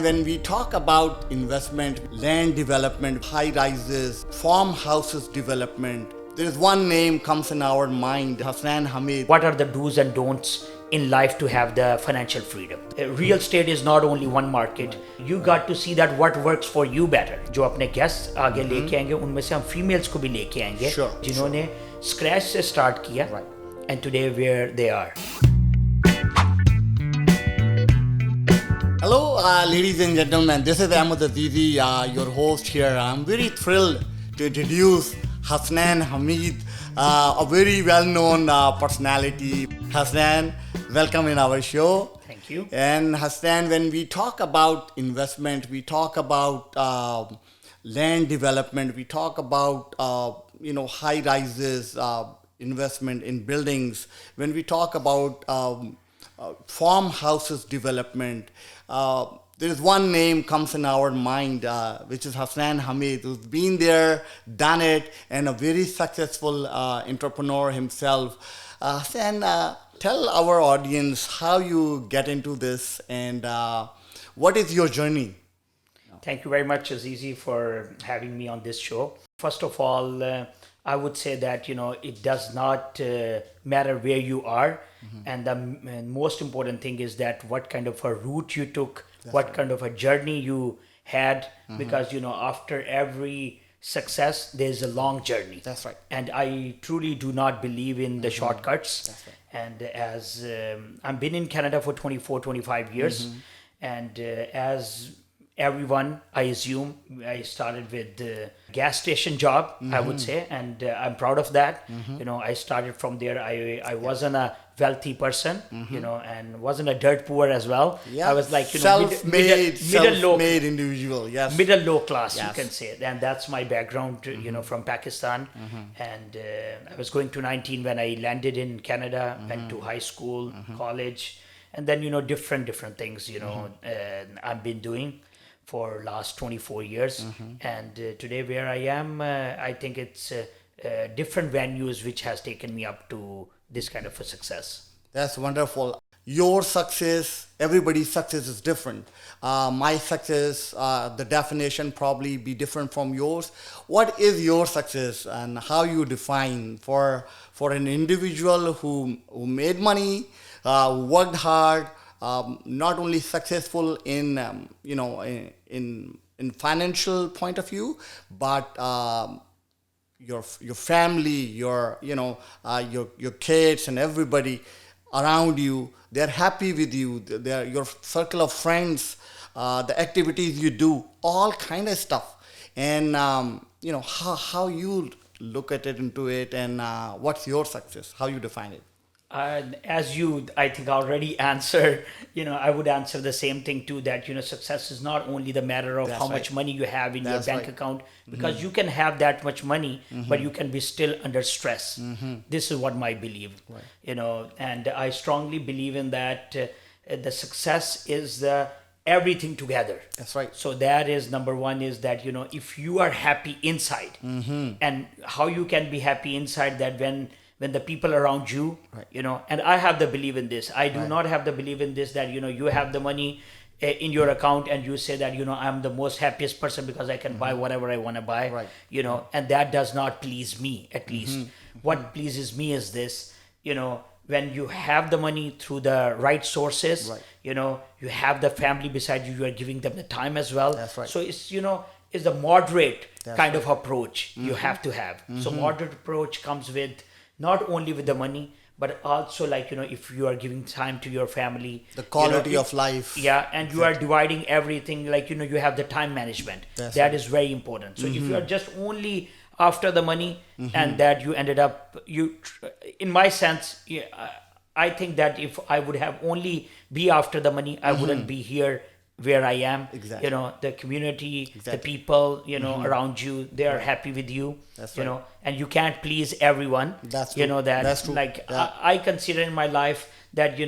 When we talk about investment, land development, high rises, farmhouses development, there is one name comes in our mind, Hussnain Hameed. What are the do's and don'ts in life to have the financial freedom? Real estate is not only one market. You got to see that what works for you better. जो अपने guests आगे लेके आएंगे उनमें से हम females को भी लेके आएंगे जिन्होंने scratch से start किया and today where they are. Hello, ladies and gentlemen. This is Ahmed Azizi, your host here. I'm very thrilled to introduce Hussnain Hameed, a very well-known personality. Hussnain, welcome in our show. Thank you. And Hussnain, when we talk about investment, we talk about land development, we talk about high rises, investment in buildings. When we talk about farmhouses development, there is one name comes in our mind, which is Hussnain Hameed, who's been there, done it, and a very successful entrepreneur himself. Hussnain, tell our audience how you get into this and what is your journey? Thank you very much, Azizi, for having me on this show. First of all, I would say that it does not matter where you are, and the most important thing is that what kind of a route you took, kind of a journey you had, because after every success there's a long journey. That's right. And I truly do not believe in the shortcuts. That's right. And as I've been in Canada for 25 years, and as everyone, I assume, I started with the gas station job, I would say, and I'm proud of that. I started from there. I wasn't a wealthy person, and wasn't a dirt poor as well. Yeah. I was like, self-made individual. Yes. Middle low class, you can say. And that's my background, from Pakistan. And I was going to 19 when I landed in Canada, went to high school, college, and then, different things, I've been doing for last 24 years. And today where I am, I think it's different venues which has taken me up to this kind of a success. That's wonderful. Your success, everybody's success is different. My success, the definition probably be different from yours. What is your success and how you define for an individual who made money, worked hard, not only successful in in financial point of view, but your family, your kids and everybody around you, they're happy with you. They're your circle of friends, the activities you do, all kind of stuff, and how you look at it into it, and what's your success? How you define it? As you, I think, already answered, I would answer the same thing too, that, success is not only the matter of how much money you have in your bank account, because you can have that much money, but you can be still under stress. This is what my belief, and I strongly believe in that the success is the everything together. That's right. So that is number one, is that, if you are happy inside, and how you can be happy inside, that when the people around you, and I have the belief in this. I do not have the belief in this that, you have the money in your account and you say that, I'm the most happiest person because I can buy whatever I want to buy, and that does not please me, at least. What pleases me is this, when you have the money through the right sources, you have the family beside you, you are giving them the time as well. That's right. So it's, is a moderate of approach you have to have. So moderate approach comes with not only with the money, but also if you are giving time to your family, the quality of life. Yeah, and you are dividing everything, you have the time management. That is very important. So if you are just only after the money, and that you ended up, in my sense, I think that if I would have only be after the money, I wouldn't be here where I am. Exactly. The community, the people, around you, they are happy with you. That's and you can't please everyone. That's true. That's true. I consider in my life that,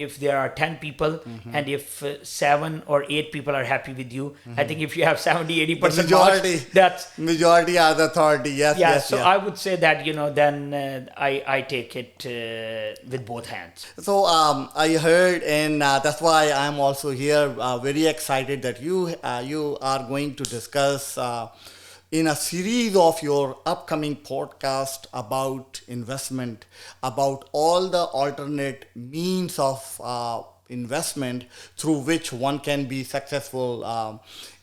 if there are 10 people and if 7 or 8 people are happy with you, I think if you have 70-80% Majority, that's majority are the authority. Yes, yeah. yes, So yes. I would say that, then I take it with both hands. So I heard, and that's why I'm also here, very excited that you are going to discuss in a series of your upcoming podcast about investment, about all the alternate means of investment through which one can be successful,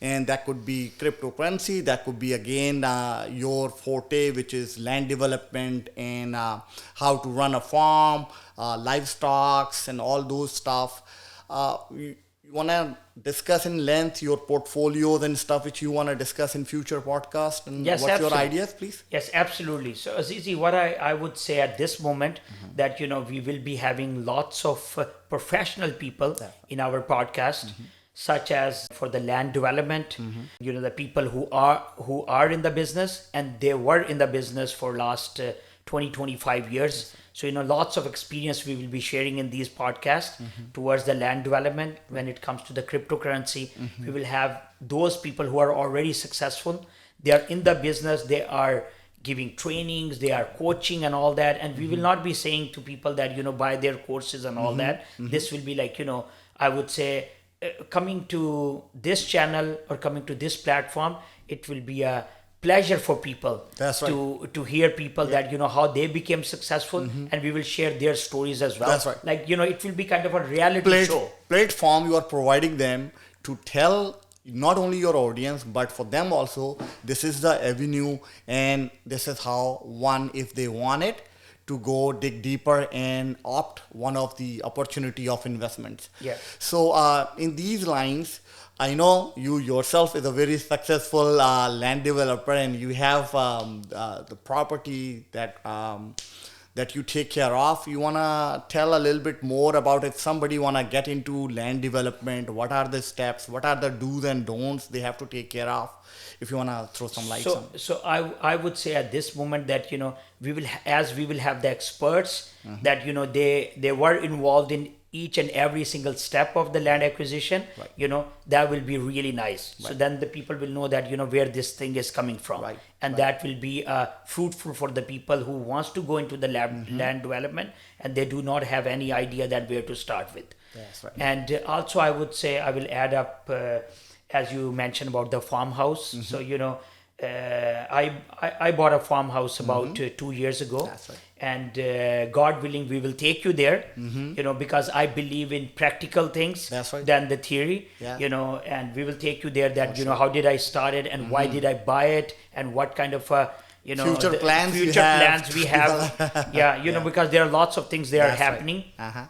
and that could be cryptocurrency, that could be again your forte, which is land development and how to run a farm, livestocks and all those stuff. You want to discuss in length your portfolios and stuff which you want to discuss in future podcast, and Yes, what's your absolutely. ideas, please? Yes, absolutely. So, Azizi, what I would say at this moment that, we will be having lots of professional people in our podcast, such as for the land development, the people who are in the business, and they were in the business for last 20-25 years. So, lots of experience we will be sharing in these podcasts towards the land development. When it comes to the cryptocurrency, we will have those people who are already successful. They are in the business, they are giving trainings, they are coaching and all that. And we will not be saying to people that, buy their courses and all that. This will be like, I would say, coming to this channel or coming to this platform, it will be a pleasure for people. That's right. to hear people that how they became successful, and we will share their stories as well. That's right. Like it will be kind of a reality show. Platform you are providing them to tell not only your audience but for them also, this is the avenue and this is how one, if they want it, to go dig deeper and opt one of the opportunity of investments. Yeah. So in these lines, I know you yourself is a very successful land developer, and you have the property that you take care of. You want to tell a little bit more about if somebody want to get into land development, what are the steps, what are the do's and don'ts they have to take care of, if you want to throw some lights on. So I would say at this moment that we will have the experts that they were involved in each and every single step of the land acquisition. That will be really nice. So then the people will know that where this thing is coming from, and that will be fruitful for the people who wants to go into the land development and they do not have any idea that where to start with. That's right. And also I would say I will add up, as you mentioned about the farmhouse. So I bought a farmhouse about 2 years ago. That's right. And God willing, we will take you there, because I believe in practical things That's right. than the theory, Yeah. And we will take you there that, how did I start it and why did I buy it and what kind of, Future plans you future have. plans we have. Yeah, because there are lots of things that are That's right. happening. Uh-huh.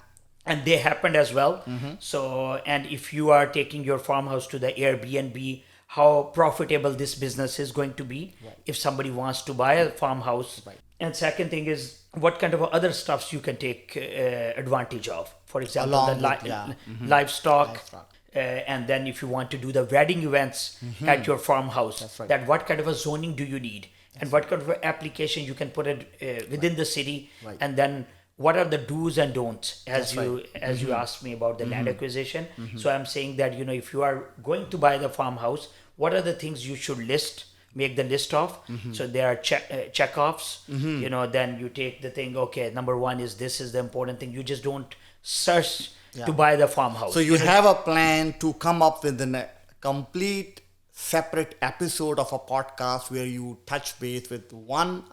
And they happened as well. So, and if you are taking your farmhouse to the Airbnb, how profitable this business is going to be if somebody wants to buy a farmhouse. And second thing is what kind of other stuffs you can take advantage of. For example, Along the with, livestock. And then if you want to do the wedding events at your farmhouse, That's right. that what kind of a zoning do you need? And what kind of application you can put it within the city. And then what are the do's and don'ts as you asked me about the land acquisition. So I'm saying that if you are going to buy the farmhouse, what are the things you should make the list of. So there are check-offs. Then you take the thing, okay, number one is this is the important thing. You just don't search to buy the farmhouse. So you have a plan to come up with a complete separate episode of a podcast where you touch base with one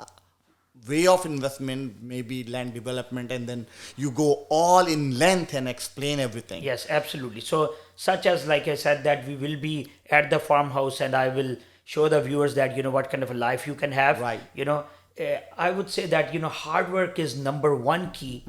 way of investment, maybe land development, and then you go all in length and explain everything. Yes, absolutely. So such as, like I said, that we will be at the farmhouse and I will show the viewers that, what kind of a life you can have. Right. I would say that, hard work is number one key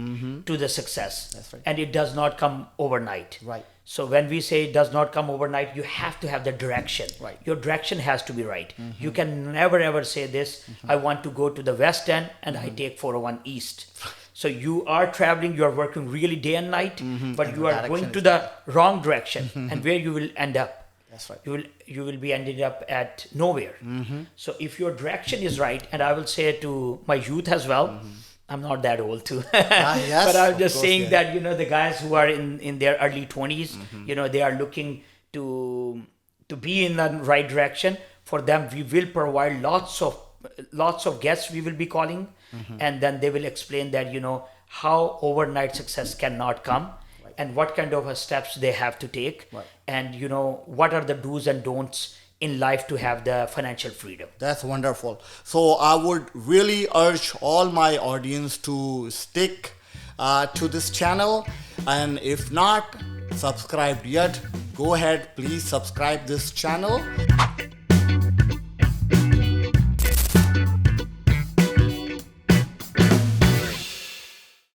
to the success. That's right. And it does not come overnight. Right. So when we say it does not come overnight, you have to have the direction. Right. Your direction has to be right. You can never ever say this, I want to go to the West End and I take 401 East. So you are traveling, you are working really day and night, but And you the are going direction to is the wrong direction. And where you will end up? That's right. You will be ended up at nowhere. So if your direction is right, and I will say to my youth as well, I'm not that old too. Yes, But I'm of just course, saying yeah. that, the guys who are in their early 20s, they are looking to be in the right direction. For them, we will provide lots of guests we will be calling, and then they will explain that, how overnight success cannot come, and what kind of steps they have to take, Right. and what are the do's and don'ts in life to have the financial freedom. That's wonderful. So I would really urge all my audience to stick to this channel, and if not subscribed yet, go ahead, please subscribe this channel.